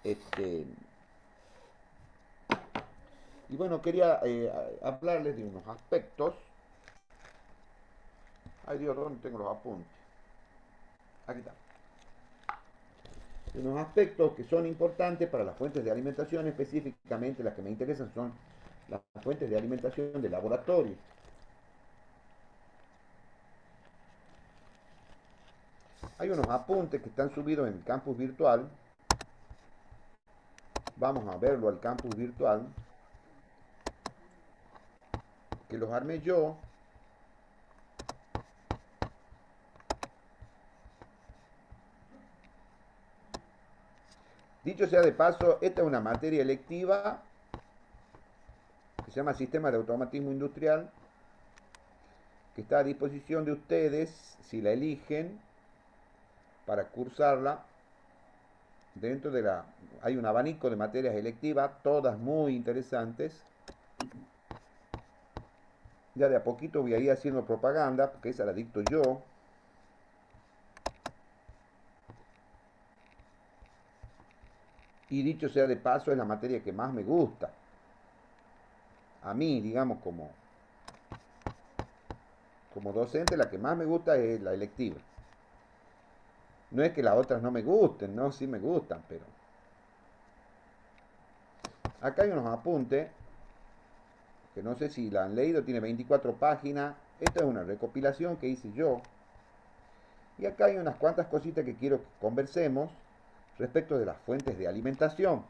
Este, y bueno, quería hablarles de unos aspectos. Ay Dios, ¿dónde tengo los apuntes? Aquí está. De unos aspectos que son importantes para las fuentes de alimentación, específicamente las que me interesan son las fuentes de alimentación de laboratorio. Hay unos apuntes que están subidos en el campus virtual. Vamos a verlo al campus virtual, que los armé yo. Dicho sea de paso, esta es una materia electiva que se llama Sistema de Automatismo Industrial, que está a disposición de ustedes si la eligen para cursarla. Dentro de la hay un abanico de materias electivas, todas muy interesantes. Ya de a poquito voy a ir haciendo propaganda, porque esa la dicto yo. Y dicho sea de paso, es la materia que más me gusta. A mí, digamos, como docente, la que más me gusta es la electiva. No es que las otras no me gusten, no, sí me gustan, pero... Acá hay unos apuntes, que no sé si la han leído, tiene 24 páginas. Esta es una recopilación que hice yo. Y acá hay unas cuantas cositas que quiero que conversemos respecto de las fuentes de alimentación.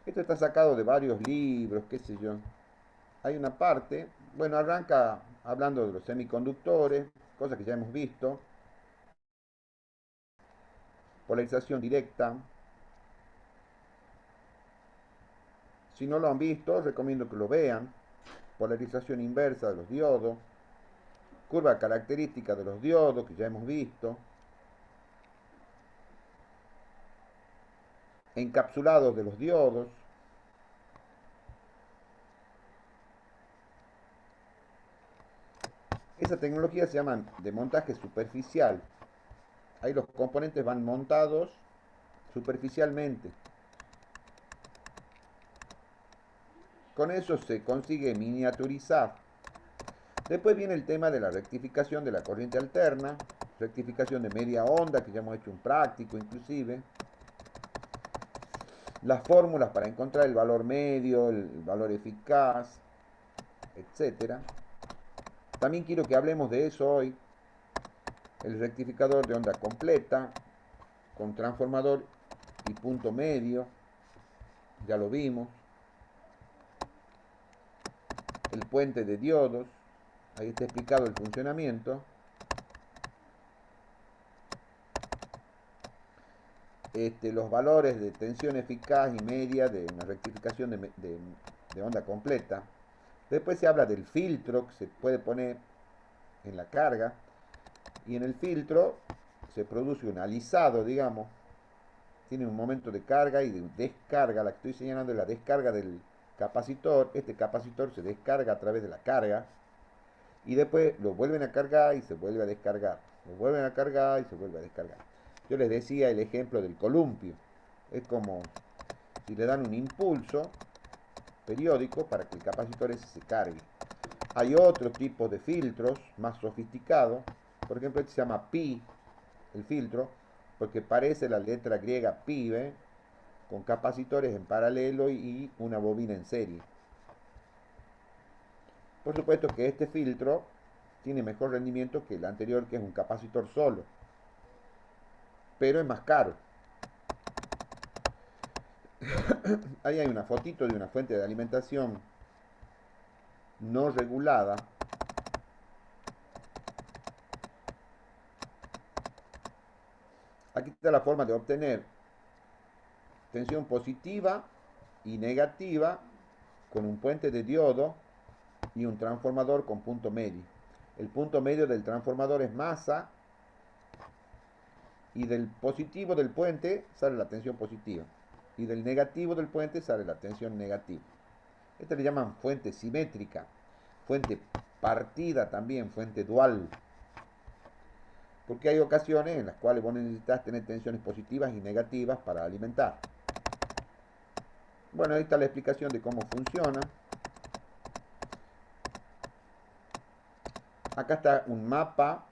Esto está sacado de varios libros, qué sé yo. Hay una parte, bueno, arranca hablando de los semiconductores, cosas que ya hemos visto, polarización directa. Si no lo han visto, recomiendo que lo vean. Polarización inversa de los diodos, curva característica de los diodos, que ya hemos visto. Encapsulados de los diodos. Esa tecnología se llama de montaje superficial. Ahí los componentes van montados superficialmente. Con eso se consigue miniaturizar. Después viene el tema de la rectificación de la corriente alterna, rectificación de media onda, que ya hemos hecho un práctico inclusive, las fórmulas para encontrar el valor medio, el valor eficaz, etcétera. También quiero que hablemos de eso hoy, el rectificador de onda completa, con transformador y punto medio, ya lo vimos, el puente de diodos, ahí está explicado el funcionamiento. Los valores de tensión eficaz y media de una rectificación de onda completa. Después se habla del filtro que se puede poner en la carga, y en el filtro se produce un alisado, digamos, tiene un momento de carga y de descarga. La que estoy señalando es la descarga del capacitor. Este capacitor se descarga a través de la carga y después lo vuelven a cargar y se vuelve a descargar, lo vuelven a cargar y se vuelve a descargar. Yo les decía el ejemplo del columpio. Es como si le dan un impulso periódico para que el capacitor ese se cargue. Hay otro tipo de filtros más sofisticados. Por ejemplo, este se llama pi, el filtro, porque parece la letra griega pi, ¿eh? Con capacitores en paralelo y una bobina en serie. Por supuesto que este filtro tiene mejor rendimiento que el anterior, que es un capacitor solo, pero es más caro. Ahí hay una fotito de una fuente de alimentación no regulada. Aquí está la forma de obtener tensión positiva y negativa con un puente de diodo y un transformador con punto medio. El punto medio del transformador es masa y del positivo del puente sale la tensión positiva. y del negativo del puente sale la tensión negativa. Esta le llaman fuente simétrica, fuente partida también, fuente dual. Porque hay ocasiones en las cuales vos necesitas tener tensiones positivas y negativas para alimentar. Bueno, ahí está la explicación de cómo funciona. Acá está un mapa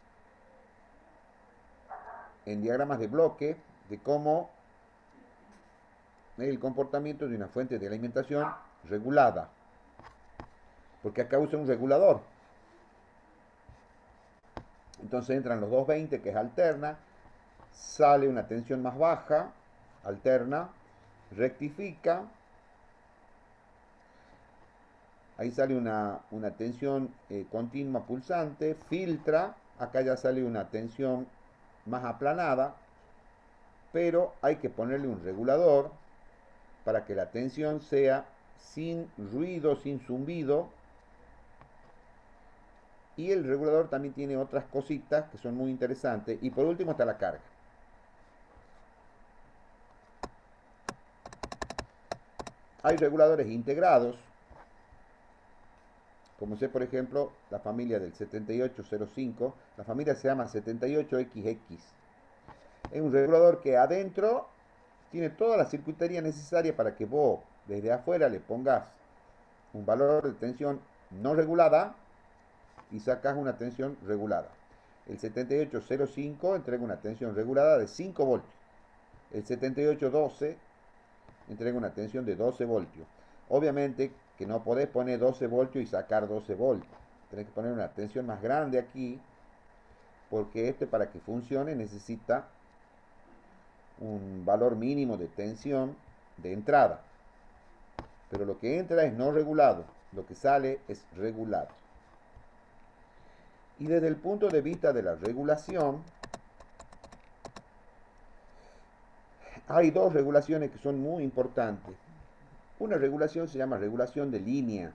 en diagramas de bloque de cómo es el comportamiento de una fuente de alimentación regulada. Porque acá usa un regulador. Entonces entran los 220, que es alterna, sale una tensión más baja, alterna, rectifica, ahí sale una tensión continua pulsante, filtra, acá ya sale una tensión más aplanada, pero hay que ponerle un regulador para que la tensión sea sin ruido, sin zumbido. Y el regulador también tiene otras cositas que son muy interesantes. Y por último está la carga. Hay reguladores integrados, como sé por ejemplo la familia del 7805, la familia se llama 78XX. Es un regulador que adentro tiene toda la circuitería necesaria para que vos desde afuera le pongas un valor de tensión no regulada y sacas una tensión regulada. El 7805 entrega una tensión regulada de 5 voltios. El 7812 entrega una tensión de 12 voltios. Obviamente que no podés poner 12 voltios y sacar 12 voltios. Tenés que poner una tensión más grande aquí, porque este para que funcione necesita un valor mínimo de tensión de entrada. Pero lo que entra es no regulado, lo que sale es regulado. Y desde el punto de vista de la regulación, hay dos regulaciones que son muy importantes. Una regulación se llama regulación de línea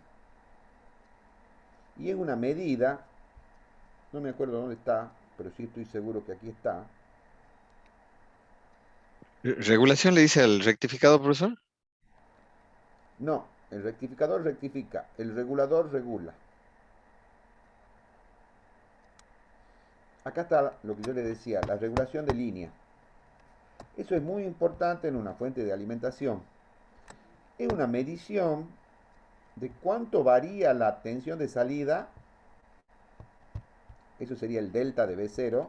y es una medida, no me acuerdo dónde está, pero sí estoy seguro que aquí está. ¿Regulación le dice al rectificado, profesor? No, el rectificador rectifica, el regulador regula. Acá está lo que yo le decía, la regulación de línea. Eso es muy importante en una fuente de alimentación. Es una medición de cuánto varía la tensión de salida, eso sería el delta de B0,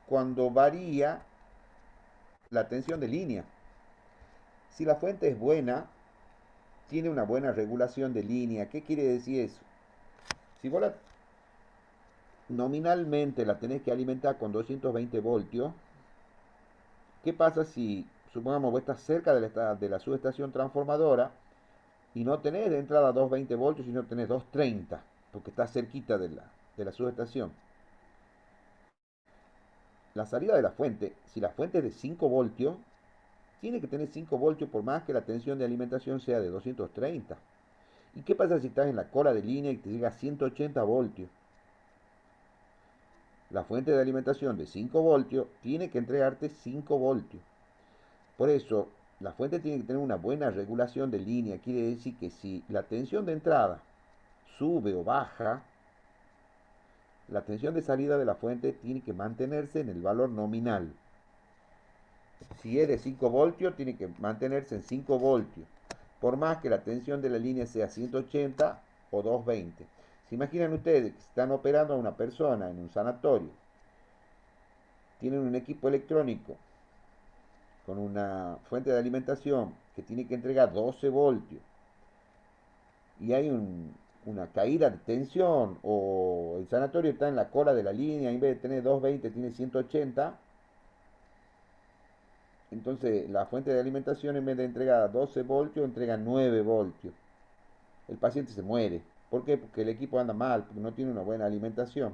cuando varía la tensión de línea. Si la fuente es buena, tiene una buena regulación de línea. ¿Qué quiere decir eso? Si vos nominalmente la tenés que alimentar con 220 voltios, ¿qué pasa si, supongamos, vos estás cerca de la subestación transformadora y no tenés de entrada 220 voltios, sino tenés 230, porque estás cerquita de la subestación? La salida de la fuente, si la fuente es de 5 voltios, tiene que tener 5 voltios por más que la tensión de alimentación sea de 230. ¿Y qué pasa si estás en la cola de línea y te llega a 180 voltios? La fuente de alimentación de 5 voltios tiene que entregarte 5 voltios. Por eso, la fuente tiene que tener una buena regulación de línea. Quiere decir que si la tensión de entrada sube o baja, la tensión de salida de la fuente tiene que mantenerse en el valor nominal. Si es de 5 voltios, tiene que mantenerse en 5 voltios. Por más que la tensión de la línea sea 180 o 220. ¿Se imaginan ustedes que están operando a una persona en un sanatorio? Tienen un equipo electrónico con una fuente de alimentación que tiene que entregar 12 voltios y hay una caída de tensión o el sanatorio está en la cola de la línea, en vez de tener 220 tiene 180, entonces la fuente de alimentación en vez de entregar 12 voltios entrega 9 voltios. El paciente se muere. ¿Por qué? Porque el equipo anda mal, porque no tiene una buena alimentación.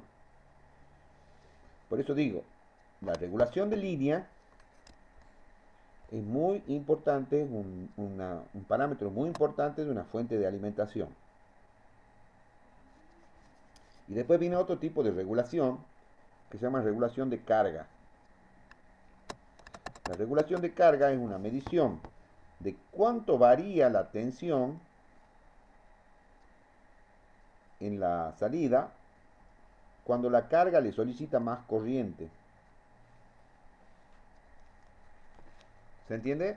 Por eso digo, la regulación de línea es muy importante, es un parámetro muy importante de una fuente de alimentación. Y después viene otro tipo de regulación que se llama regulación de carga. La regulación de carga es una medición de cuánto varía la tensión en la salida cuando la carga le solicita más corriente. ¿Se entiende?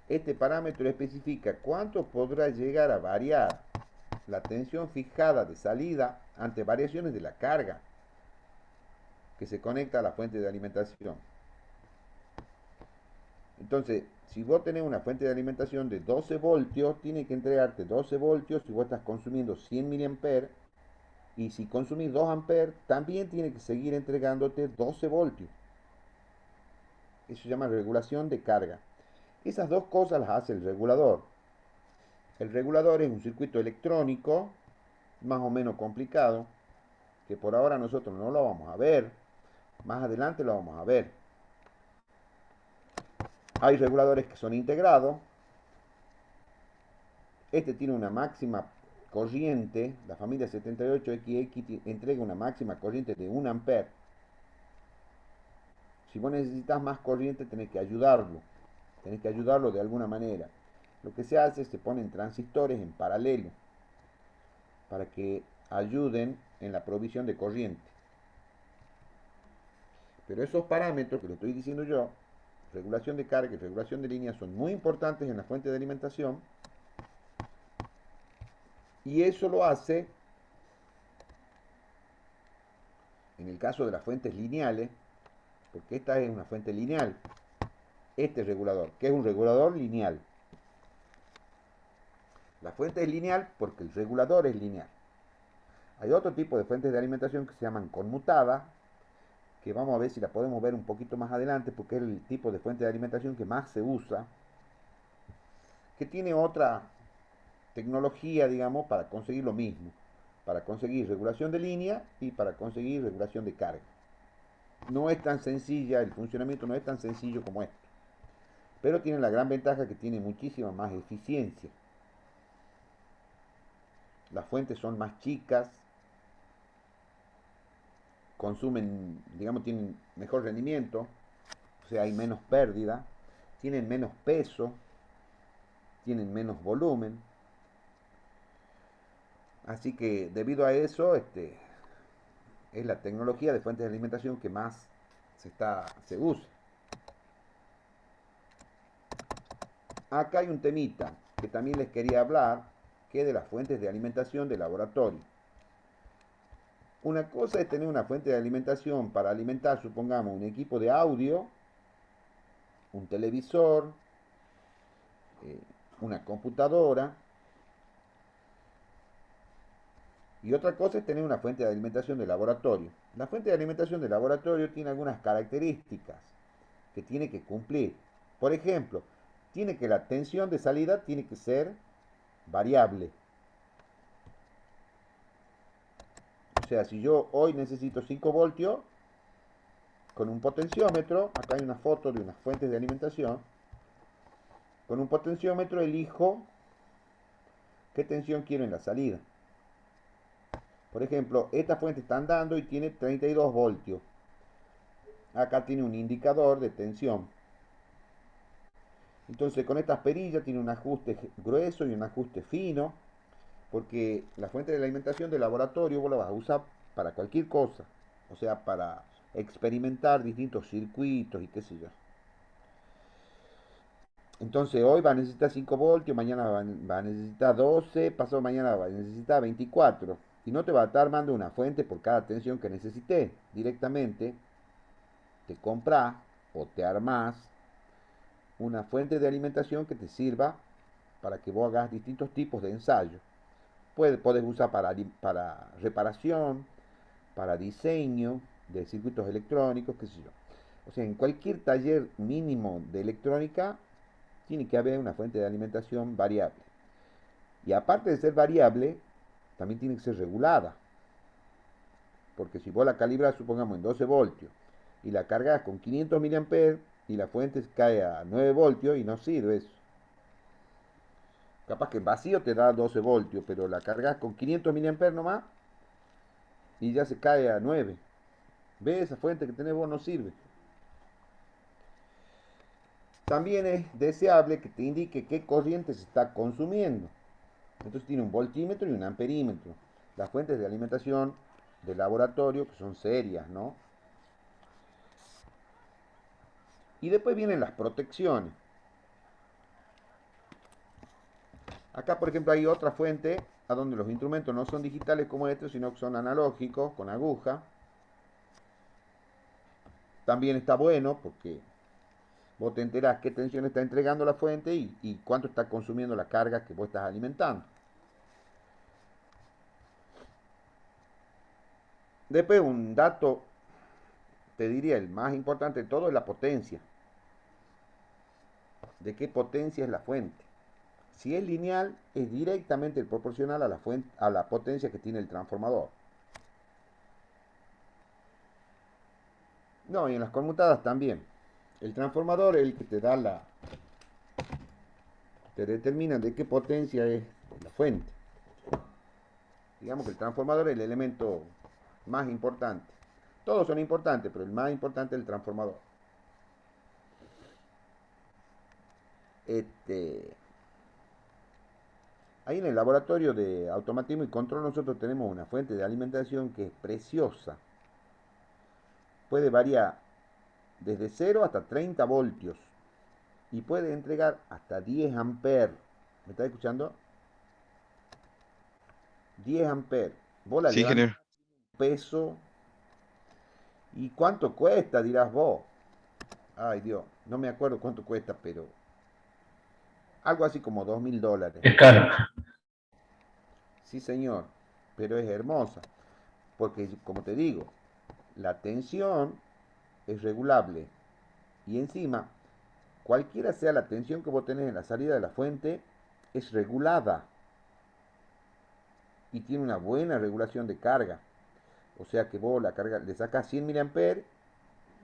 Este parámetro especifica cuánto podrá llegar a variar la tensión fijada de salida ante variaciones de la carga que se conecta a la fuente de alimentación. Entonces, si vos tenés una fuente de alimentación de 12 voltios, tiene que entregarte 12 voltios si vos estás consumiendo 100 mA. Y si consumís 2 amperes, también tiene que seguir entregándote 12 voltios. Eso se llama regulación de carga. Esas dos cosas las hace el regulador. El regulador es un circuito electrónico, más o menos complicado, que por ahora nosotros no lo vamos a ver. Más adelante lo vamos a ver. Hay reguladores que son integrados. Este tiene una máxima corriente. La familia 78XX entrega una máxima corriente de 1 ampere. Si vos necesitas más corriente, tenés que ayudarlo. Tenés que ayudarlo de alguna manera. Lo que se hace es que se ponen transistores en paralelo para que ayuden en la provisión de corriente. Pero esos parámetros que lo estoy diciendo yo, regulación de carga y regulación de línea, son muy importantes en la fuente de alimentación. Y eso lo hace, en el caso de las fuentes lineales, porque esta es una fuente lineal, este regulador, que es un regulador lineal. La fuente es lineal porque el regulador es lineal. Hay otro tipo de fuentes de alimentación que se llaman conmutadas, que vamos a ver si la podemos ver un poquito más adelante, porque es el tipo de fuente de alimentación que más se usa, que tiene otra tecnología, digamos, para conseguir lo mismo, para conseguir regulación de línea y para conseguir regulación de carga. No es tan sencilla, el funcionamiento no es tan sencillo como esto, pero tiene la gran ventaja que tiene muchísima más eficiencia. Las fuentes son más chicas, consumen, digamos, tienen mejor rendimiento, o sea, hay menos pérdida, tienen menos peso, tienen menos volumen. Así que debido a eso, es la tecnología de fuentes de alimentación que más se usa. Acá hay un temita que también les quería hablar, que es de las fuentes de alimentación de laboratorio. Una cosa es tener una fuente de alimentación para alimentar, supongamos, un equipo de audio, un televisor, una computadora. Y otra cosa es tener una fuente de alimentación de laboratorio. La fuente de alimentación de laboratorio tiene algunas características que tiene que cumplir. Por ejemplo, tiene que la tensión de salida tiene que ser variable. O sea, si yo hoy necesito 5 voltios, con un potenciómetro, acá hay una foto de unas fuentes de alimentación, con un potenciómetro elijo qué tensión quiero en la salida. Por ejemplo, esta fuente está andando y tiene 32 voltios. Acá tiene un indicador de tensión. Entonces con estas perillas tiene un ajuste grueso y un ajuste fino, porque la fuente de alimentación de laboratorio vos la vas a usar para cualquier cosa, o sea, para experimentar distintos circuitos y qué sé yo. Entonces hoy va a necesitar 5 voltios, mañana va a necesitar 12, pasado mañana va a necesitar 24. Y no te va a estar armando una fuente por cada tensión que necesite. Directamente te compras o te armás una fuente de alimentación que te sirva para que vos hagas distintos tipos de ensayos. Puedes usar para reparación, para diseño de circuitos electrónicos, qué sé yo. O sea, en cualquier taller mínimo de electrónica tiene que haber una fuente de alimentación variable. Y aparte de ser variable, también tiene que ser regulada. Porque si vos la calibras, supongamos, en 12 voltios y la cargas con 500 mA y la fuente cae a 9 voltios y no sirve eso. Capaz que en vacío te da 12 voltios, pero la cargas con 500 mA nomás y ya se cae a 9. Ve, esa fuente que tenés vos no sirve. También es deseable que te indique qué corriente se está consumiendo. Entonces tiene un voltímetro y un amperímetro. Las fuentes de alimentación de laboratorio que son serias, ¿no? Y después vienen las protecciones. Acá, por ejemplo, hay otra fuente a donde los instrumentos no son digitales como estos, sino que son analógicos, con aguja. También está bueno porque vos te enterás qué tensión está entregando la fuente y cuánto está consumiendo la carga que vos estás alimentando. Después, un dato, te diría, el más importante de todo es la potencia. ¿De qué potencia es la fuente? Si es lineal, es directamente proporcional a la, fuente, a la potencia que tiene el transformador. No, y en las conmutadas también. El transformador es el que te da te determina de qué potencia es la fuente. Digamos que el transformador es el elemento más importante. Todos son importantes, pero el más importante es el transformador. Este, Ahí en el laboratorio de automatismo y control nosotros tenemos una fuente de alimentación que es preciosa. Puede variar desde 0 hasta 30 voltios y puede entregar hasta 10 amperes. ¿Me estás escuchando? 10 amperes. Vos la Sí, levantás ingeniero. peso. ¿Y cuánto cuesta? Dirás vos. Ay Dios, no me acuerdo cuánto cuesta, pero algo así como $2000. Es caro. Sí, señor, pero es hermosa. Porque, como te digo, la tensión es regulable. Y encima, cualquiera sea la tensión que vos tenés en la salida de la fuente, es regulada. Y tiene una buena regulación de carga. O sea que vos la carga, le sacás 100 mA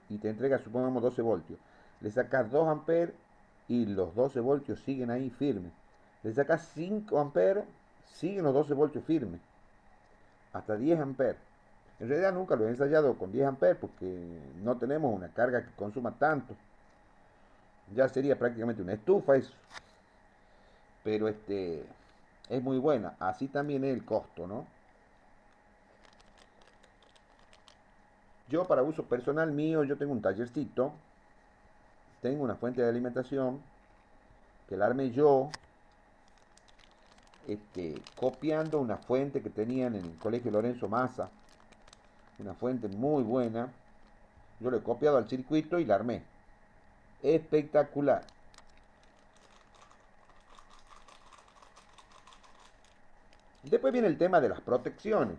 y te entrega, supongamos, 12 voltios. Le sacás 2 amperes y los 12 voltios siguen ahí firmes. Le sacás 5 amperes, siguen los 12 voltios firmes. Hasta 10 amperes. En realidad nunca lo he ensayado con 10 amperes porque no tenemos una carga que consuma tanto. Ya sería prácticamente una estufa eso. Pero es muy buena. Así también es el costo, ¿no? Yo para uso personal mío, yo tengo un tallercito, tengo una fuente de alimentación que la armé yo, copiando una fuente que tenían en el colegio Lorenzo Massa, una fuente muy buena. Yo lo he copiado al circuito y la armé. Espectacular. Después viene el tema de las protecciones.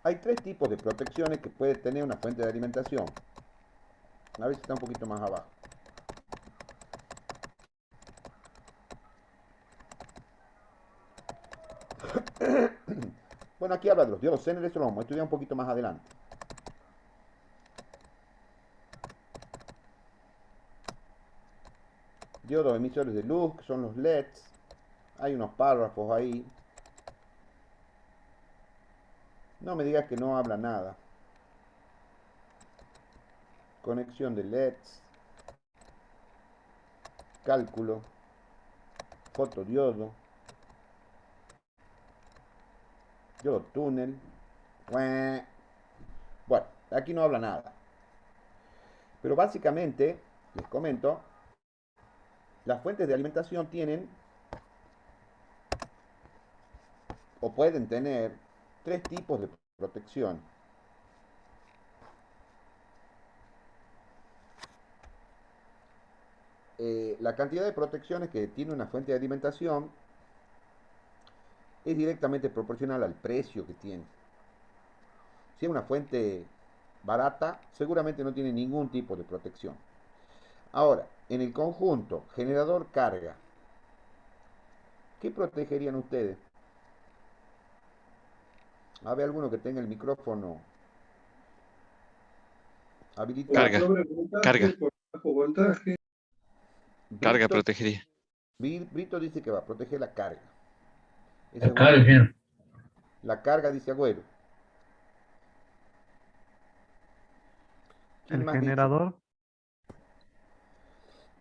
Hay tres tipos de protecciones que puede tener una fuente de alimentación. A ver si está un poquito más abajo. Bueno, aquí habla de los diodos Zener, eso lo vamos a estudiar un poquito más adelante. Diodos emisores de luz, que son los LEDs. Hay unos párrafos ahí. No me digas que no habla nada. Conexión de LEDs. Cálculo. Fotodiodo. Diodo túnel. Bueno, aquí no habla nada. Pero básicamente, les comento, las fuentes de alimentación tienen o pueden tener tres tipos de protección. La cantidad de protecciones que tiene una fuente de alimentación es directamente proporcional al precio que tiene. Si es una fuente barata, seguramente no tiene ningún tipo de protección. Ahora, en el conjunto generador-carga, ¿qué protegerían ustedes? ¿Hay alguno que tenga el micrófono habilitado? Carga, carga, Por bajo voltaje. carga Brito, protegería. Brito dice que va a proteger la carga. Esa es Acá una. es bien. La carga, dice Agüero. ¿Quién El más dice? generador.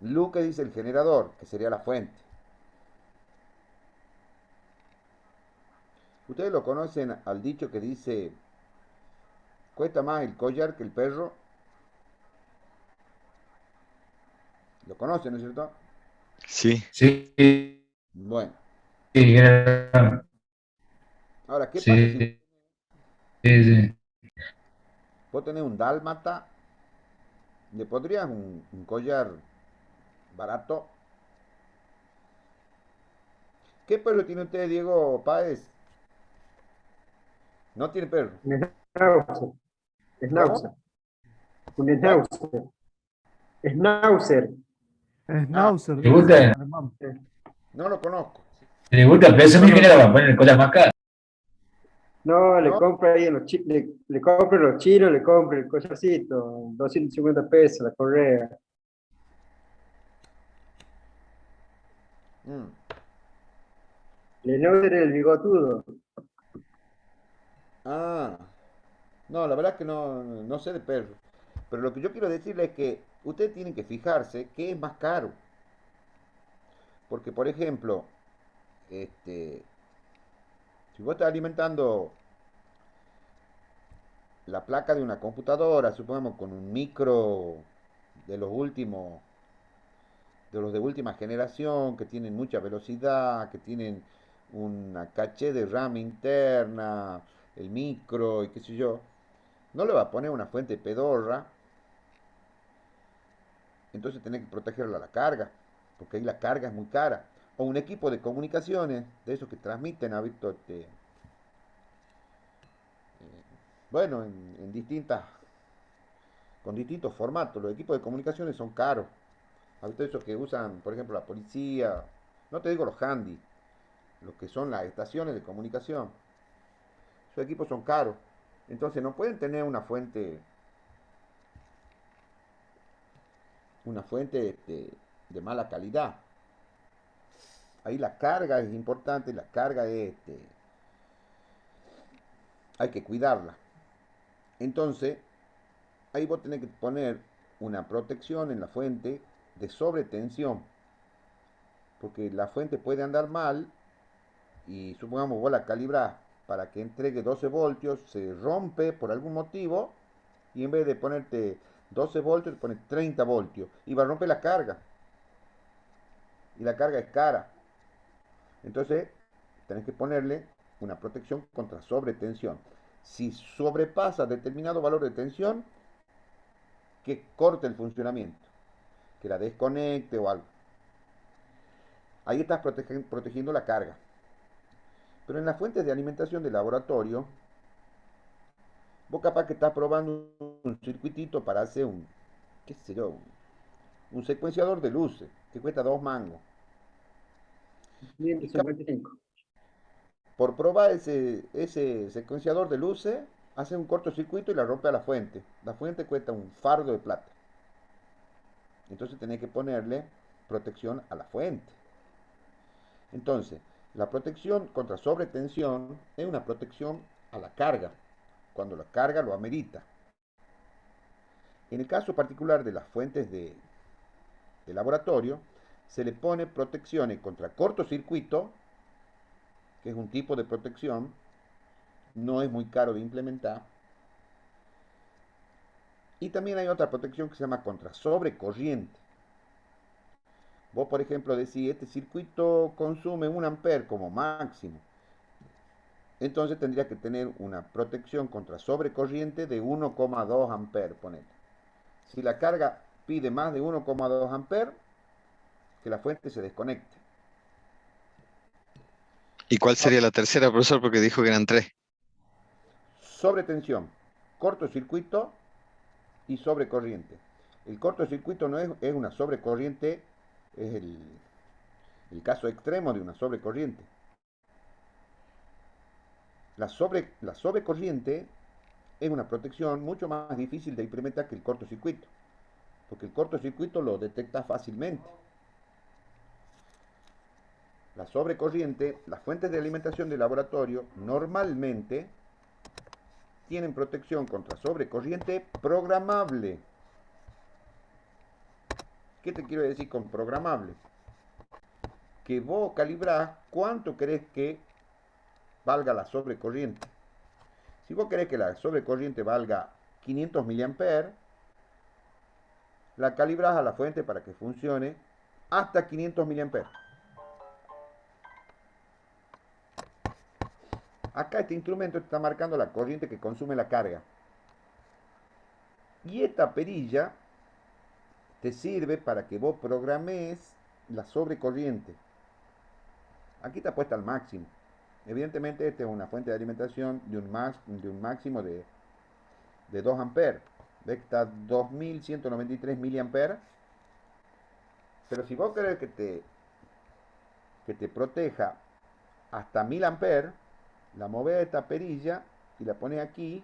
Luque dice el generador, que sería la fuente. ¿Ustedes lo conocen al dicho que dice, cuesta más el collar que el perro? ¿Lo conocen, no es cierto? Sí. Sí, sí, Bueno, era- ahora, ¿qué pasa si sí, sí. vos tenés un dálmata? ¿Le pondrías un collar barato? ¿Qué perro tiene usted, Diego Páez? No tiene perro. Un schnauzer, ¿Cómo? schnauzer, un ¿Cuál? schnauzer, schnauzer. Ah, Schnauzer, ¿Le debe ser en gusta? alemán. no lo conozco. ¿Le gusta? Pero eso No, mismo no, era para poner cosas más caras. no, le No, compro ahí en los le compro en los chinos, le compro el collarcito, 250 pesos la correa. mm, El schnauzer es el bigotudo. ah, no, la verdad es que no sé de perro. Pero lo que yo quiero decirle es que ustedes tienen que fijarse qué es más caro. Porque, por ejemplo, este, si vos estás alimentando la placa de una computadora, supongamos con un micro de los últimos, de los de última generación, que tienen mucha velocidad, que tienen una caché de RAM interna, el micro y qué sé yo, no le va a poner una fuente pedorra, entonces tenés que protegerla a la carga, porque ahí la carga es muy cara. O un equipo de comunicaciones, de esos que transmiten, ha visto, bueno, en distintas, con distintos formatos. Los equipos de comunicaciones son caros. ¿Ha visto esos que usan, por ejemplo, la policía? No te digo los handy, los que son las estaciones de comunicación. Esos equipos son caros. Entonces no pueden tener una fuente de mala calidad. Ahí la carga es importante, la carga hay que cuidarla. Entonces, ahí vos tenés que poner una protección en la fuente de sobretensión, porque la fuente puede andar mal y supongamos vos la calibrás para que entregue 12 voltios, se rompe por algún motivo y en vez de ponerte 12 voltios, te pones 30 voltios y va a romper la carga y la carga es cara. Entonces, tenés que ponerle una protección contra sobretensión. Si sobrepasa determinado valor de tensión, que corte el funcionamiento, que la desconecte o algo. Ahí estás protegiendo la carga. Pero en las fuentes de alimentación de laboratorio, vos capaz que estás probando un circuitito para hacer qué sé yo, un secuenciador de luces que cuesta 2 mangos. Y 155. por probar ese secuenciador de luces, hace un cortocircuito y la rompe a la fuente. La fuente cuesta un fardo de plata. Entonces tenés que ponerle protección a la fuente. Entonces, la protección contra sobretensión es una protección a la carga, cuando la carga lo amerita. En el caso particular de las fuentes de laboratorio, se le pone protecciones contra cortocircuito, que es un tipo de protección, no es muy caro de implementar. Y también hay otra protección que se llama contra sobrecorriente. Vos, por ejemplo, decís, este circuito consume 1 ampere como máximo. Entonces tendría que tener una protección contra sobrecorriente de 1,2 amperes, ponete. Si la carga pide más de 1,2 amperes, que la fuente se desconecte. ¿Y cuál sería la tercera, profesor? Porque dijo que eran tres. Sobretensión, cortocircuito y sobrecorriente. El cortocircuito no es una sobrecorriente, es el caso extremo de una sobrecorriente. La sobrecorriente es una protección mucho más difícil de implementar que el cortocircuito, porque el cortocircuito lo detecta fácilmente. La sobrecorriente, las fuentes de alimentación de laboratorio normalmente tienen protección contra sobrecorriente programable. ¿Qué te quiero decir con programables? Que vos calibrás cuánto querés que valga la sobrecorriente. Si vos querés que la sobrecorriente valga 500 mA, la calibrás a la fuente para que funcione hasta 500 mA. Acá este instrumento te está marcando la corriente que consume la carga. Y esta perilla te sirve para que vos programes la sobrecorriente. Aquí está puesta al máximo. Evidentemente esta es una fuente de alimentación de un máximo de 2 amperes. Ve que está 2193 miliamperes. Pero si vos querés que te proteja hasta 1000 amperes, la movés a esta perilla y la pones aquí,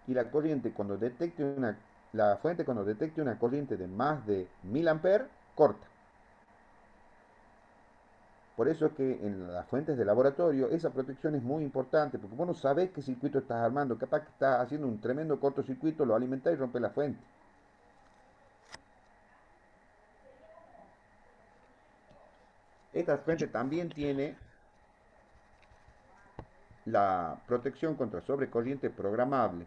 y la corriente cuando detecte la fuente cuando detecte una corriente de más de 1000 amperes, corta. Por eso es que en las fuentes de laboratorio esa protección es muy importante, porque vos no sabés qué circuito estás armando. Capaz que estás haciendo un tremendo cortocircuito, lo alimentás y rompes la fuente. Esta fuente también tiene la protección contra sobrecorriente programable.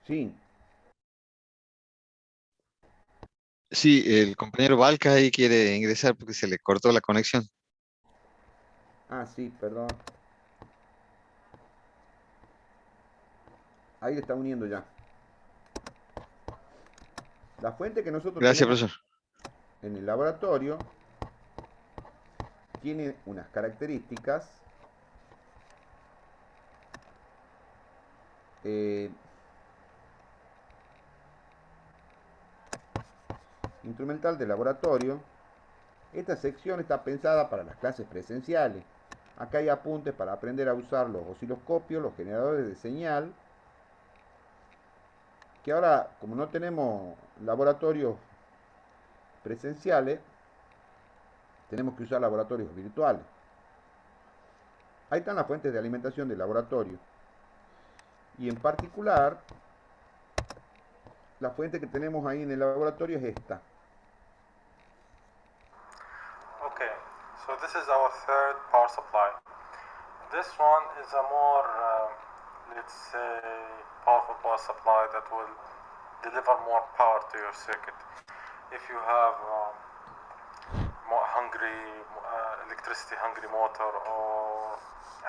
Sí. Sí, el compañero Valca ahí quiere ingresar porque se le cortó la conexión. Ah, sí, perdón. Ahí le está uniendo ya. La fuente que nosotros Gracias, tenemos profesor. en el laboratorio tiene unas características eh, instrumental de laboratorio. Esta sección está pensada para las clases presenciales. Acá hay apuntes para aprender a usar los osciloscopios, los generadores de señal, que ahora, como no tenemos laboratorios presenciales, tenemos que usar laboratorios virtuales. Ahí están las fuentes de alimentación del laboratorio. Y en particular, la fuente que tenemos ahí en el laboratorio es esta. Okay, so this is our third power supply. This one is a more, let's say, powerful power supply that will deliver more power to your circuit. If you have more electricity hungry motor or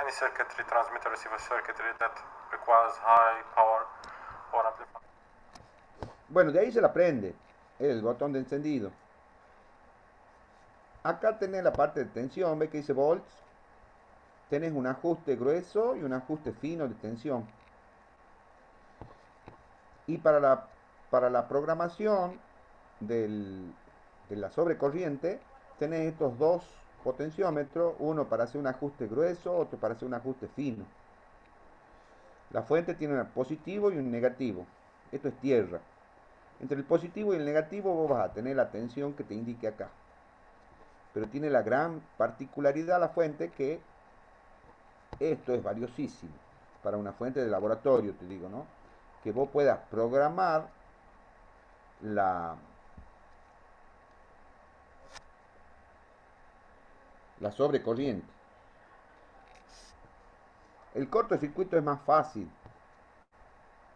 any circuitry, transmitter receiver circuitry that requires high power or amplifier. Bueno, de ahí se la prende el botón de encendido. Acá tenés la parte de tensión, ve que dice volts. Tenés un ajuste grueso y un ajuste fino de tensión. Y para la programación de la sobrecorriente, tenés estos dos potenciómetros, uno para hacer un ajuste grueso, otro para hacer un ajuste fino. La fuente tiene un positivo y un negativo. Esto es tierra. Entre el positivo y el negativo vos vas a tener la tensión que te indique acá. Pero tiene la gran particularidad la fuente que esto es valiosísimo para una fuente de laboratorio, te digo, ¿no? Que vos puedas programar la sobrecorriente. El cortocircuito es más fácil,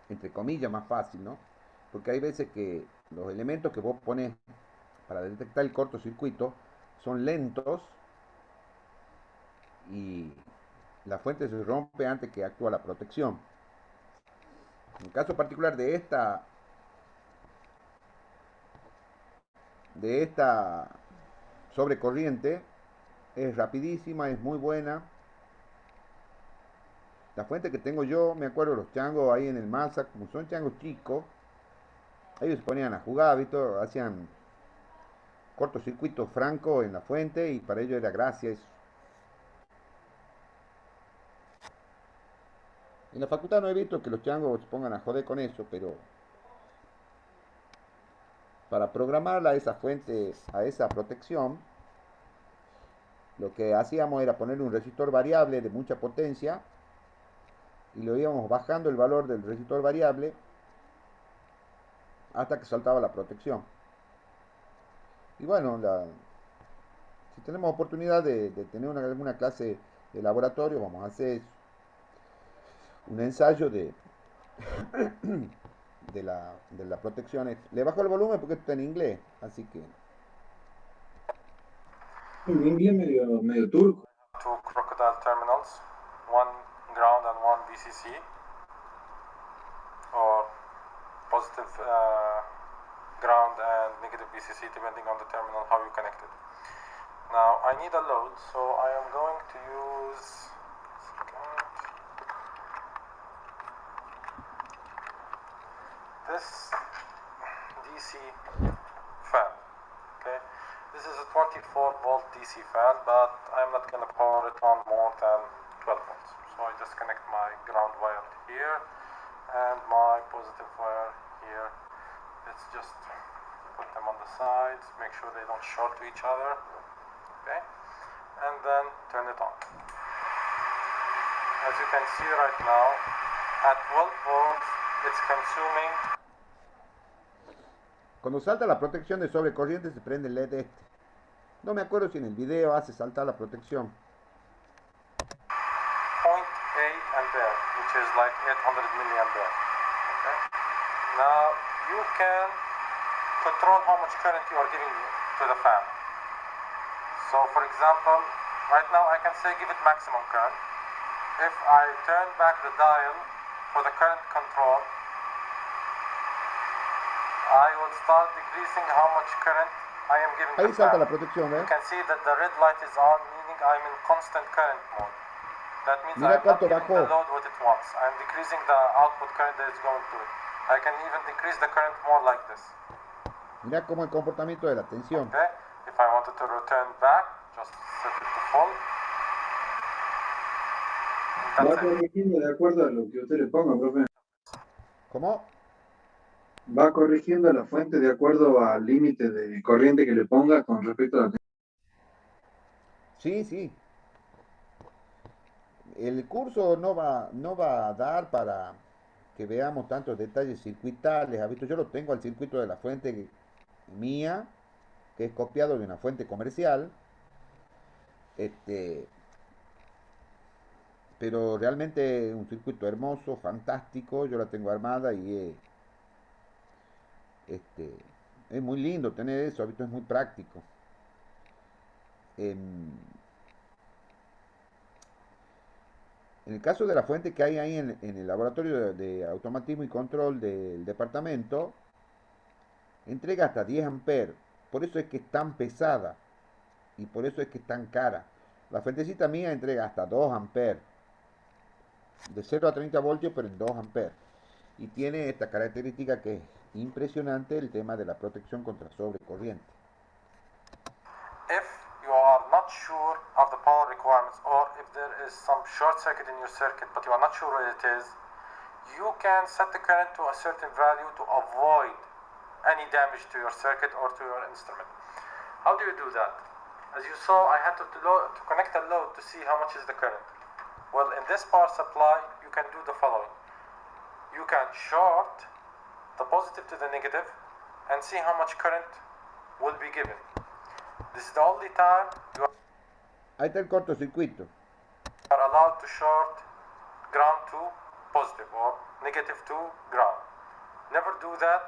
entre comillas más fácil, ¿no? Porque hay veces que los elementos que vos pones para detectar el cortocircuito son lentos y la fuente se rompe antes que actúa la protección. En el caso particular de esta sobrecorriente, es rapidísima, es muy buena. La fuente que tengo yo, me acuerdo los changos ahí en el masa, como son changos chicos, ellos se ponían a jugar, ¿viste? Hacían cortocircuito franco en la fuente y para ellos era gracia eso. En la facultad no he visto que los changos se pongan a joder con eso, pero para programarla a esa fuente, a esa protección, lo que hacíamos era ponerle un resistor variable de mucha potencia y lo íbamos bajando el valor del resistor variable hasta que saltaba la protección. Y bueno, si tenemos oportunidad de tener alguna clase de laboratorio, vamos a hacer un ensayo de la protección. Le bajo el volumen porque esto está en inglés, así que Un inglés medio turco. Two crocodile terminals, one ground and one VCC, or positive ground and negative VCC depending on the terminal how you connect it. Now I need a load, so I am going to use this DC fan. Okay, this is a 24 volt DC fan, but I'm not gonna power it on more than 12 volts. So I just connect my ground wire here and my positive wire here. Let's just put them on the sides, make sure they don't short to each other. Okay, and then turn it on. As you can see right now, at 12 volts, it's consuming. cuando salta la protección de sobrecorriente se prende el LED este. No me acuerdo si en el video hace saltar la protección. 0.8 ampere, which is like 800 milliampere. Okay. Now you can control how much current you are giving to the fan. So for example, right now I can say give it maximum current. If I turn back the dial for the current control, I will start decreasing how much current I am giving Ahí the salta fan. la protección, You ¿ves? can see that the red light is on, meaning I'm in constant current mode. That means Mira I'm not cuánto giving the bajó. load what it wants. I'm decreasing the output current that is going to it. I can even decrease the current more like this. Mirá cómo el comportamiento de la tensión. Okay? If I wanted to return back, just set it to full. Va That's it. corrigiendo de acuerdo a lo que usted le ponga, profe. ¿Cómo? Va corrigiendo la fuente de acuerdo al límite de corriente que le ponga con respecto a la Sí, sí. El curso no va a dar para que veamos tantos detalles circuitales. ¿Ha visto? Yo lo tengo al circuito de la fuente mía, que es copiado de una fuente comercial. Este, pero realmente es un circuito hermoso, fantástico. Yo la tengo armada y es muy lindo tener eso. ¿Ha visto? Es muy práctico. En el caso de la fuente que hay ahí en el laboratorio de automatismo y control del departamento, entrega hasta 10 amperes. Por eso es que es tan pesada y por eso es que es tan cara. La fuentecita mía entrega hasta 2 amperes. De 0 a 30 voltios, pero en 2 amperes. Y tiene esta característica que es impresionante, el tema de la protección contra sobrecorriente. If you are not sure of the power requirements, or if there is some short circuit in your circuit but you are not sure what it is, you can set the current to a certain value to avoid any damage to your circuit or to your instrument. How do you do that? As you saw, I had to connect a load to see how much is the current. Well, in this power supply, you can do the following. You can short the positive to the negative and see how much current will be given. This is the only time you Ahí está el cortocircuito. are allowed to short ground to positive or negative to ground. Never do that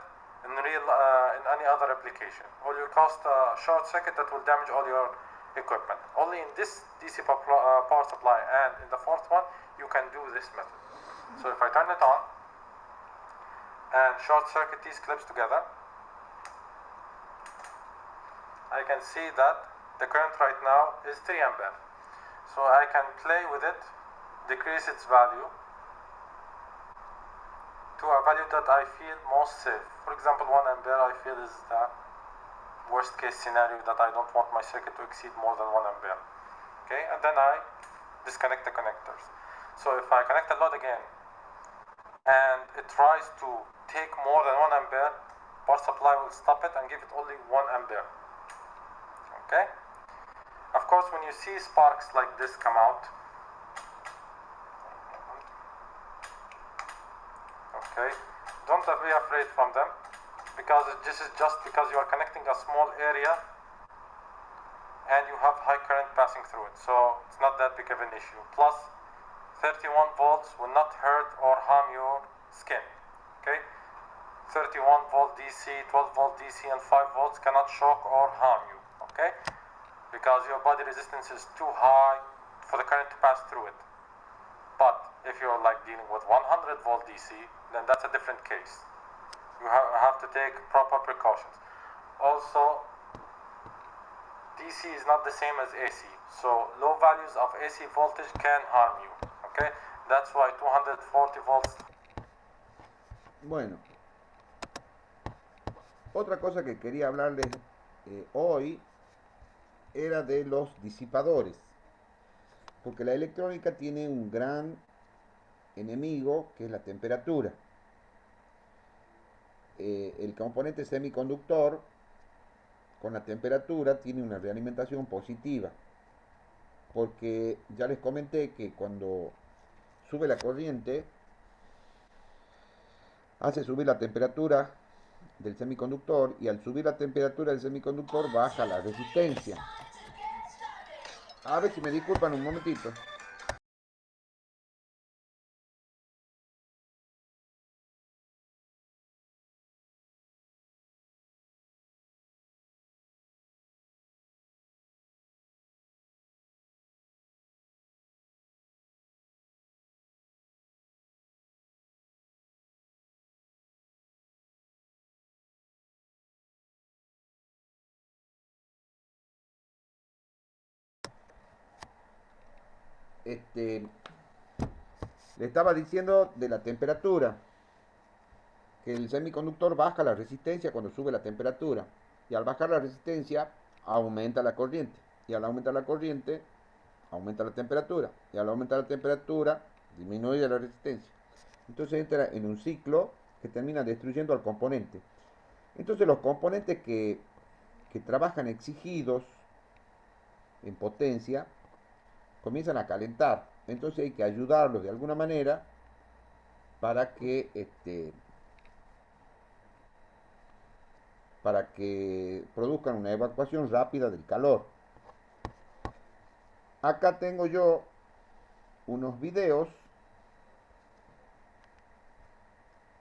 in any other application, or you cause a short circuit that will damage all your equipment. Only in this DC power supply and in the fourth one you can do this method. So if I turn it on and short circuit these clips together, I can see that the current right now is 3 ampere. So I can play with it, decrease its value to a value that I feel most safe. For example, 1 ampere I feel is the worst case scenario, that I don't want my circuit to exceed more than 1 ampere. Okay, and then I disconnect the connectors. So if I connect the load again and it tries to take more than 1 ampere, power supply will stop it and give it only 1 ampere. Okay? Of course, when you see sparks like this come out, okay, don't be afraid from them. because this is just because you are connecting a small area and you have high current passing through it, so it's not that big of an issue. Plus 31 volts will not hurt or harm your skin. Okay, 31 volt DC, 12 volt DC and 5 volts cannot shock or harm you. Okay, because your body resistance is too high for the current to pass through it. But if you're like dealing with 100 volt DC, then that's a different case. You have to take proper precautions. Also, DC is not the same as AC, so low values of AC voltage can harm you. Okay, that's why 240 volts. Bueno, otra cosa que quería hablarles hoy era de los disipadores, porque la electrónica tiene un gran enemigo que es la temperatura. El componente semiconductor con la temperatura tiene una realimentación positiva, porque ya les comenté que cuando sube la corriente hace subir la temperatura del semiconductor, y al subir la temperatura del semiconductor baja la resistencia. A ver si me disculpan un momentito. Le estaba diciendo de la temperatura, que el semiconductor baja la resistencia cuando sube la temperatura, y al bajar la resistencia aumenta la corriente, y al aumentar la corriente aumenta la temperatura, y al aumentar la temperatura disminuye la resistencia. Entonces entra en un ciclo que termina destruyendo al componente. Entonces los componentes que trabajan exigidos en potencia comienzan a calentar. Entonces hay que ayudarlos de alguna manera para que produzcan una evacuación rápida del calor. Acá tengo yo unos videos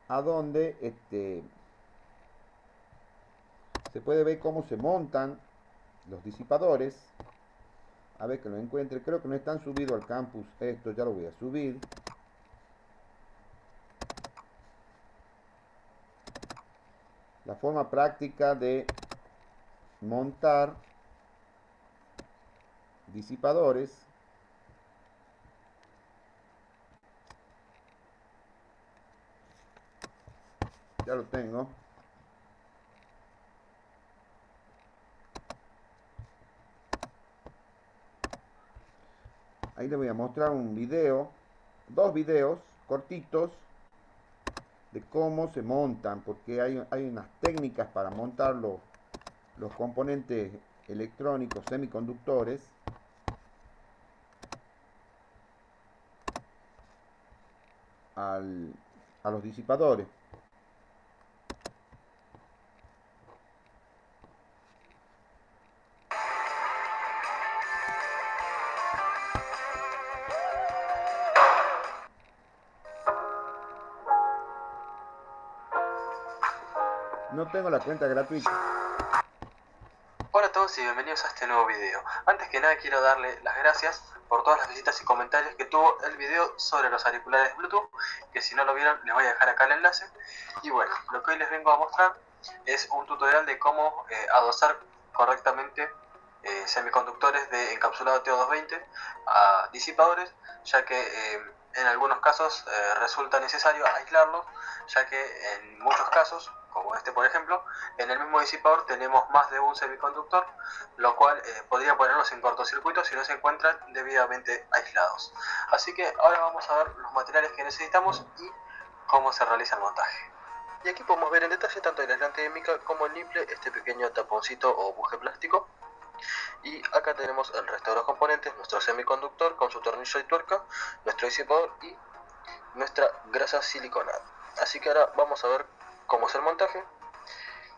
a donde se puede ver cómo se montan los disipadores. A ver que lo encuentre. Creo que no están subidos al campus. Esto ya lo voy a subir. La forma práctica de montar disipadores. Ya lo tengo. Ahí les voy a mostrar un video, dos videos cortitos de cómo se montan, porque hay unas técnicas para montar los componentes electrónicos semiconductores a los disipadores. No tengo la cuenta gratuita. Hola a todos y bienvenidos a este nuevo video. Antes que nada quiero darle las gracias por todas las visitas y comentarios que tuvo el video sobre los auriculares Bluetooth, que si no lo vieron les voy a dejar acá el enlace. Y bueno, lo que hoy les vengo a mostrar es un tutorial de cómo adosar correctamente semiconductores de encapsulado TO220 a disipadores, ya que en algunos casos resulta necesario aislarlos, ya que en muchos casos, como este por ejemplo, en el mismo disipador tenemos más de un semiconductor, lo cual podría ponerlos en cortocircuito si no se encuentran debidamente aislados. Así que ahora vamos a ver los materiales que necesitamos y cómo se realiza el montaje. Y aquí podemos ver en detalle tanto el aislante de mica como el nipple, este pequeño taponcito o buje plástico. Y acá tenemos el resto de los componentes, nuestro semiconductor con su tornillo y tuerca, nuestro disipador y nuestra grasa siliconada. Así que ahora vamos a ver cómo es el montaje.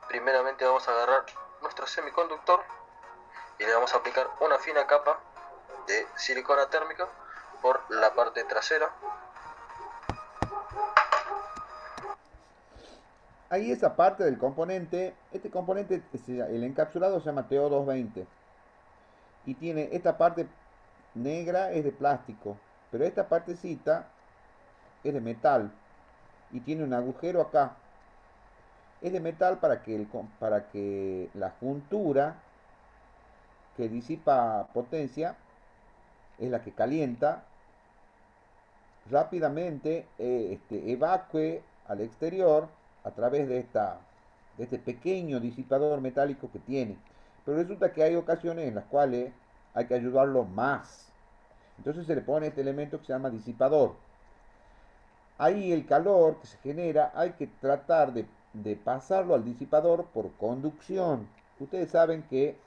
Primeramente vamos a agarrar nuestro semiconductor y le vamos a aplicar una fina capa de silicona térmica por la parte trasera. Ahí esa parte del componente, este componente, el encapsulado se llama TO220 y tiene esta parte negra es de plástico, pero esta partecita es de metal y tiene un agujero acá. Es de metal para que la juntura que disipa potencia es la que calienta rápidamente, evacue al exterior a través de este pequeño disipador metálico que tiene. Pero resulta que hay ocasiones en las cuales hay que ayudarlo más. Entonces se le pone este elemento que se llama disipador. Ahí el calor que se genera hay que tratar de pasarlo al disipador por conducción. Ustedes saben que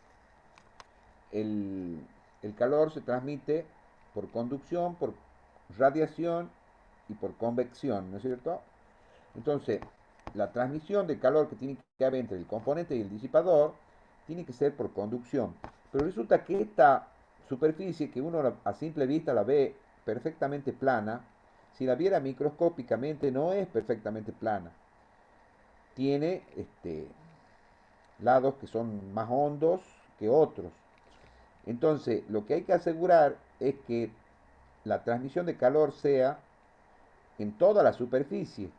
el, el calor se transmite por conducción, por radiación y por convección, ¿no es cierto? Entonces, la transmisión de calor que tiene que haber entre el componente y el disipador tiene que ser por conducción. Pero resulta que esta superficie que uno a simple vista la ve perfectamente plana, si la viera microscópicamente no es perfectamente plana. Tiene lados que son más hondos que otros. Entonces, lo que hay que asegurar es que la transmisión de calor sea en toda la superficie.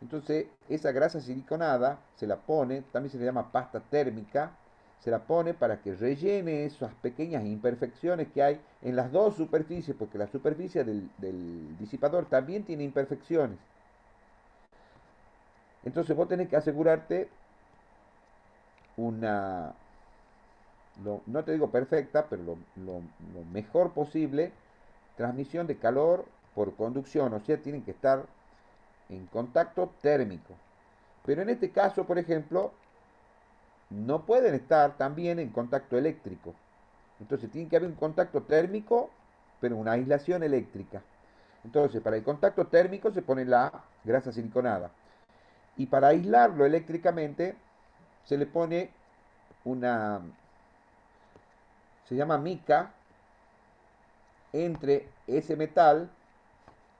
Entonces, esa grasa siliconada se la pone, también se le llama pasta térmica, se la pone para que rellene esas pequeñas imperfecciones que hay en las dos superficies, porque la superficie del disipador también tiene imperfecciones. Entonces, vos tenés que asegurarte una, no te digo perfecta, pero lo mejor posible, transmisión de calor por conducción, o sea, tienen que estar en contacto térmico. Pero en este caso, por ejemplo, no pueden estar también en contacto eléctrico. Entonces tiene que haber un contacto térmico, pero una aislación eléctrica. Entonces, para el contacto térmico se pone la grasa siliconada. Y para aislarlo eléctricamente se le pone una, se llama mica, entre ese metal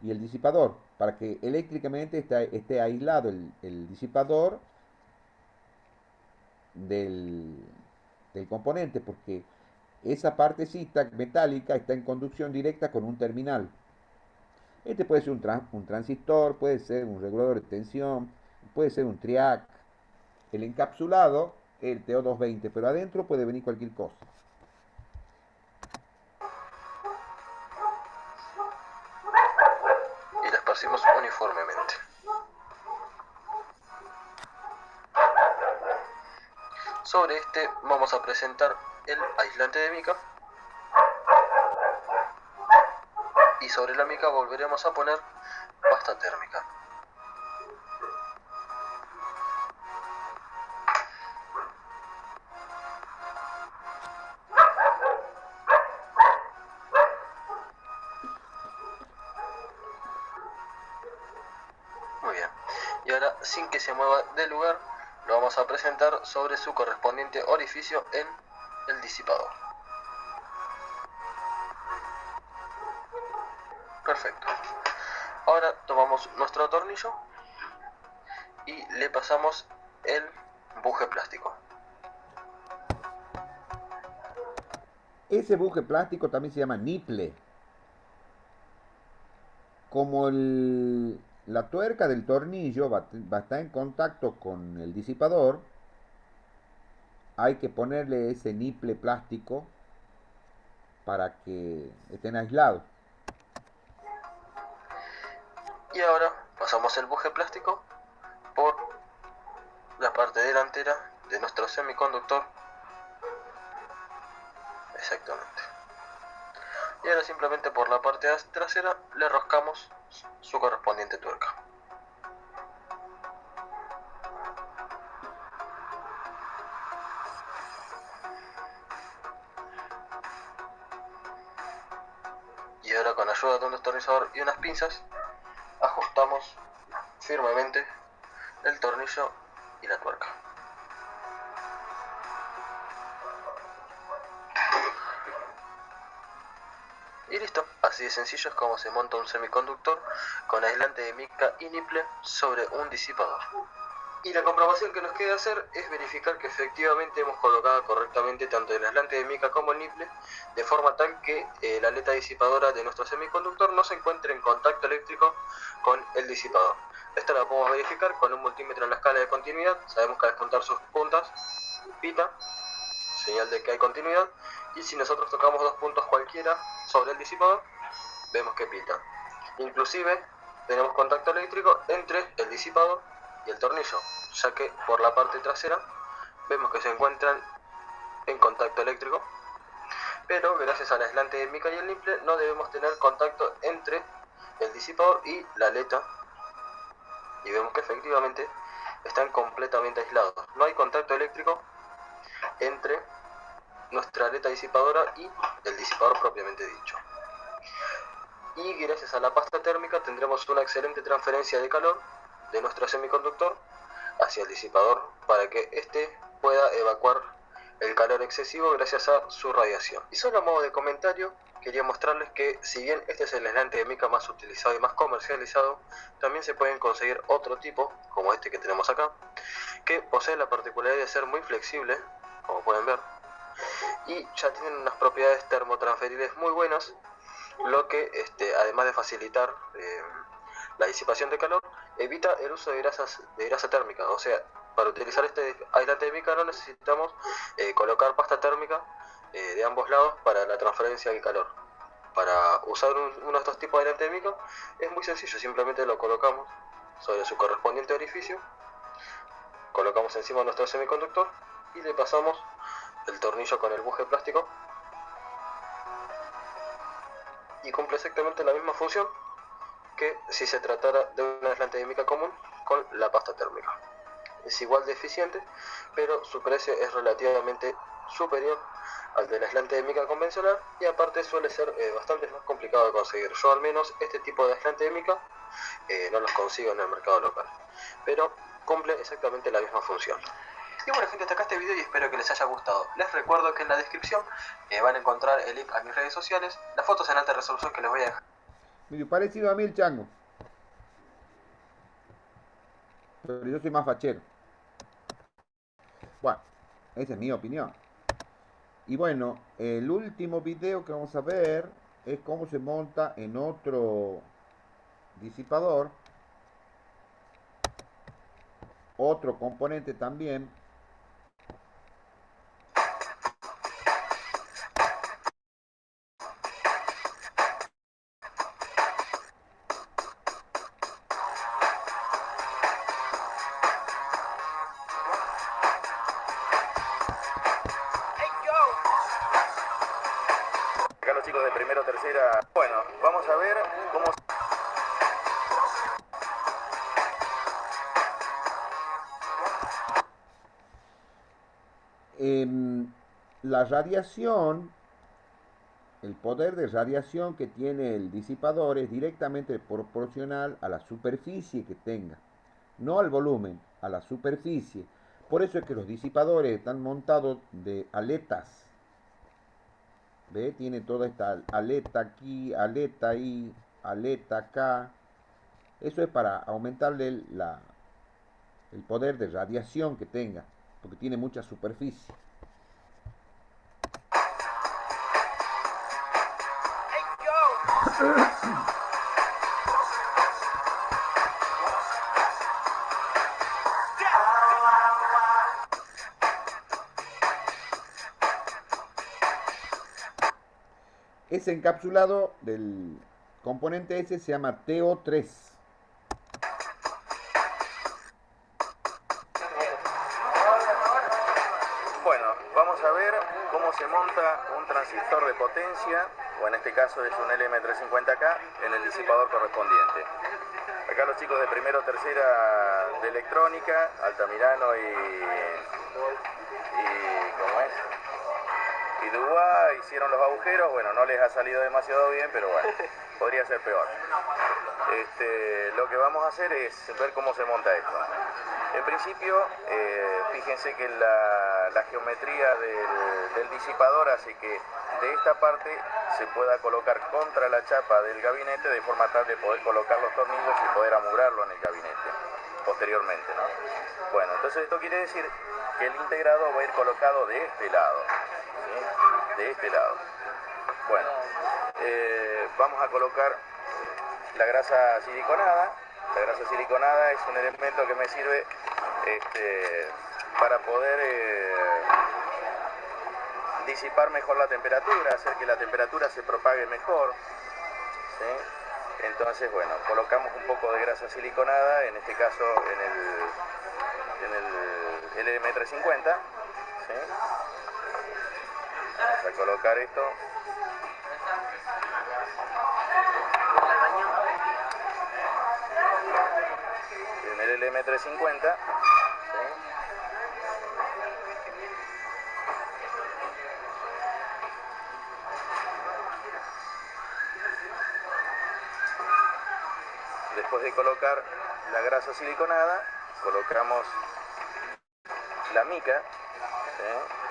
y el disipador, para que eléctricamente esté aislado el disipador del, del componente, porque esa partecita metálica está en conducción directa con un terminal. Este puede ser un transistor, puede ser un regulador de tensión, puede ser un triac. El encapsulado, el TO220, pero adentro puede venir cualquier cosa. Y la esparcimos uniformemente. Sobre este vamos a presentar el aislante de mica y sobre la mica volveremos a poner pasta térmica. Muy bien, y ahora sin que se mueva del lugar lo vamos a presentar sobre su correspondiente orificio en el disipador. Perfecto. Ahora tomamos nuestro tornillo y le pasamos el buje plástico. Ese buje plástico también se llama niple. Como la tuerca del tornillo va a estar en contacto con el disipador, hay que ponerle ese niple plástico para que estén aislados. Y ahora pasamos el buje plástico por la parte delantera de nuestro semiconductor. Exactamente. Y ahora simplemente por la parte trasera le roscamos su correspondiente tuerca. Y ahora con ayuda de un destornillador y unas pinzas ajustamos firmemente el tornillo y la tuerca. Y listo, así de sencillo es como se monta un semiconductor con aislante de mica y niple sobre un disipador. Y la comprobación que nos queda hacer es verificar que efectivamente hemos colocado correctamente tanto el aislante de mica como el niple, de forma tal que la aleta disipadora de nuestro semiconductor no se encuentre en contacto eléctrico con el disipador. Esto lo podemos verificar con un multímetro en la escala de continuidad. Sabemos que al juntar sus puntas, pita, señal de que hay continuidad, y si nosotros tocamos dos puntos cualquiera sobre el disipador, vemos que pita. Inclusive tenemos contacto eléctrico entre el disipador y el tornillo, ya que por la parte trasera vemos que se encuentran en contacto eléctrico, pero gracias al aislante de mica y el niple no debemos tener contacto entre el disipador y la aleta, y vemos que efectivamente están completamente aislados. No hay contacto eléctrico entre nuestra aleta disipadora y el disipador propiamente dicho. Y gracias a la pasta térmica tendremos una excelente transferencia de calor de nuestro semiconductor hacia el disipador para que éste pueda evacuar el calor excesivo gracias a su radiación. Y solo a modo de comentario, quería mostrarles que si bien este es el aislante de mica más utilizado y más comercializado, también se pueden conseguir otro tipo, como este que tenemos acá, que posee la particularidad de ser muy flexible, como pueden ver, y ya tienen unas propiedades termotransferibles muy buenas, lo que además de facilitar la disipación de calor, evita el uso de grasa térmica. O sea, para utilizar este aislante de mica no necesitamos colocar pasta térmica de ambos lados para la transferencia del calor. Para usar uno de estos tipos de aislante de mica es muy sencillo, simplemente lo colocamos sobre su correspondiente orificio, colocamos encima nuestro semiconductor y le pasamos el tornillo con el buje plástico y cumple exactamente la misma función que si se tratara de un aislante de mica común con la pasta térmica. Es igual de eficiente, pero su precio es relativamente superior al del aislante de mica convencional y aparte suele ser bastante más complicado de conseguir. Yo al menos este tipo de aislante de mica no los consigo en el mercado local, pero cumple exactamente la misma función. Y bueno gente, hasta acá este video y espero que les haya gustado. Les recuerdo que en la descripción van a encontrar el link a mis redes sociales, las fotos en alta resolución que les voy a dejar. Medio parecido a mí el chango. Pero yo soy más fachero. Bueno, esa es mi opinión. Y bueno, el último video que vamos a ver es cómo se monta en otro disipador. Otro componente también. Acá los chicos de primero, tercera. Bueno, vamos a ver cómo... La radiación, el poder de radiación que tiene el disipador es directamente proporcional a la superficie que tenga, no al volumen, a la superficie. Por eso es que los disipadores están montados de aletas. ¿Ve? Tiene toda esta aleta aquí, aleta ahí, aleta acá. Eso es para aumentarle el poder de radiación que tenga, porque tiene mucha superficie. Ese encapsulado del componente S se llama TO3. Bueno, vamos a ver cómo se monta un transistor de potencia, o en este caso es un LM350K, en el disipador correspondiente. Acá los chicos de primero, tercera de electrónica, Altamirano y ¿cómo es? Y Dubá hicieron los agujeros. Bueno, no les ha salido demasiado bien, pero bueno, podría ser peor. Lo que vamos a hacer es ver cómo se monta esto. En principio, fíjense que la geometría del disipador hace que de esta parte se pueda colocar contra la chapa del gabinete de forma tal de poder colocar los tornillos y poder amurarlo en el gabinete posteriormente, ¿no? Bueno, entonces esto quiere decir que el integrado va a ir colocado de este lado, ¿sí? De este lado. Bueno, vamos a colocar la grasa siliconada. La grasa siliconada es un elemento que me sirve para poder disipar mejor la temperatura, hacer que la temperatura se propague mejor, ¿sí? Entonces, bueno, colocamos un poco de grasa siliconada, en este caso en el LM350, ¿sí? Vamos a colocar esto. En el LM350, ¿sí? Después de colocar la grasa siliconada, colocamos la mica, ¿sí?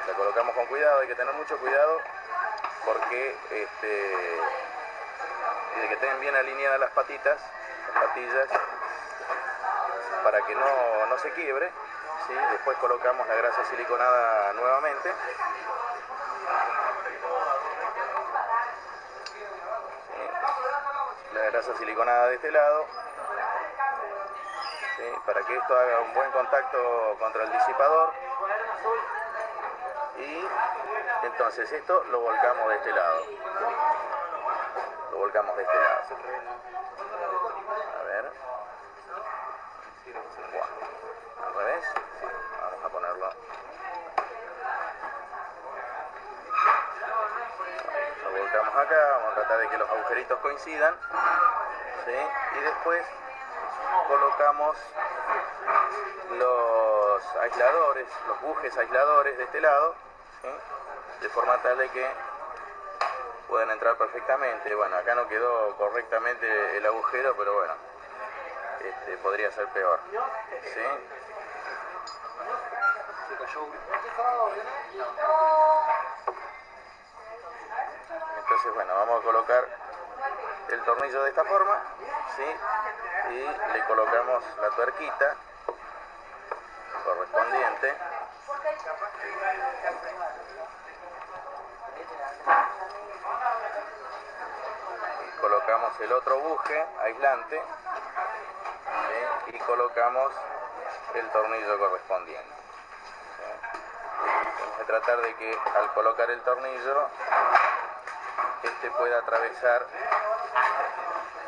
La colocamos con cuidado, hay que tener mucho cuidado porque tiene que tener bien alineadas las patillas, para que no se quiebre, ¿sí? Después colocamos la grasa siliconada nuevamente. ¿Sí? La grasa siliconada de este lado, ¿sí? Para que esto haga un buen contacto contra el disipador. Y entonces esto lo volcamos de este lado. Lo volcamos de este lado. A ver. Bueno, al revés. Vamos a ponerlo. Lo volcamos acá. Vamos a tratar de que los agujeritos coincidan, ¿sí? Y después colocamos los aisladores, los bujes aisladores de este lado, ¿sí? De forma tal de que puedan entrar perfectamente. Bueno, acá no quedó correctamente el agujero, pero bueno, podría ser peor, ¿sí? Entonces, bueno, vamos a colocar el tornillo de esta forma, ¿sí? Y le colocamos la tuerquita correspondiente. Y colocamos el otro buje aislante, ¿sí? Y colocamos el tornillo correspondiente, ¿sí? Vamos a tratar de que al colocar el tornillo pueda atravesar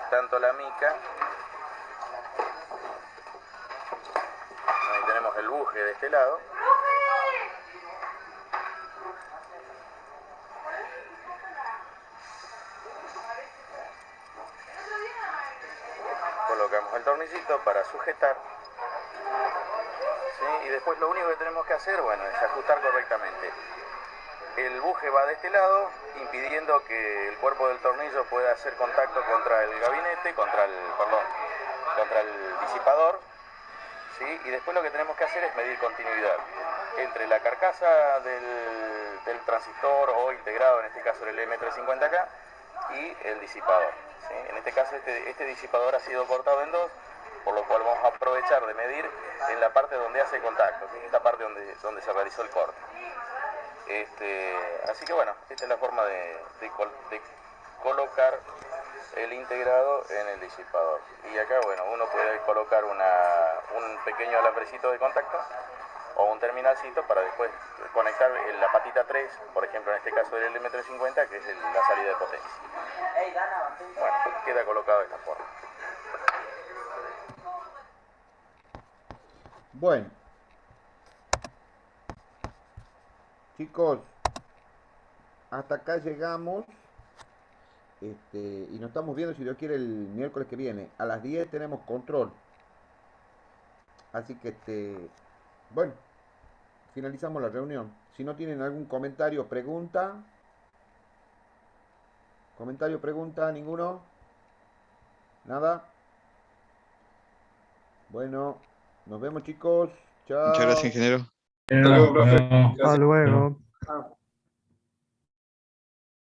tanto la mica. Ahí tenemos el buje de este lado. Colocamos el tornillito para sujetar, ¿sí? Y después lo único que tenemos que hacer, bueno, es ajustar correctamente. El buje va de este lado, impidiendo que el cuerpo del tornillo pueda hacer contacto contra el gabinete, contra el disipador, ¿sí? Y después lo que tenemos que hacer es medir continuidad entre la carcasa del transistor o integrado, en este caso el M350K, y el disipador, ¿sí? En este caso este disipador ha sido cortado en dos, por lo cual vamos a aprovechar de medir en la parte donde hace contacto, ¿sí? Esta parte donde se realizó el corte. Así que bueno, esta es la forma de colocar el integrado en el disipador. Y acá, bueno, uno puede colocar un pequeño alambrecito de contacto o un terminalcito para después conectar la patita 3, por ejemplo en este caso del LM350, que es la salida de potencia. Bueno, queda colocado de esta forma. Bueno, chicos, hasta acá llegamos. Y nos estamos viendo, si Dios quiere, el miércoles que viene. A las 10 tenemos control. Así que, bueno, finalizamos la reunión. Si no tienen algún comentario, pregunta. ¿Comentario, pregunta? ¿Ninguno? ¿Nada? Bueno, Nos vemos, chicos. Chao. Muchas gracias, ingeniero. Pero, profe. no. Hasta luego. Chao.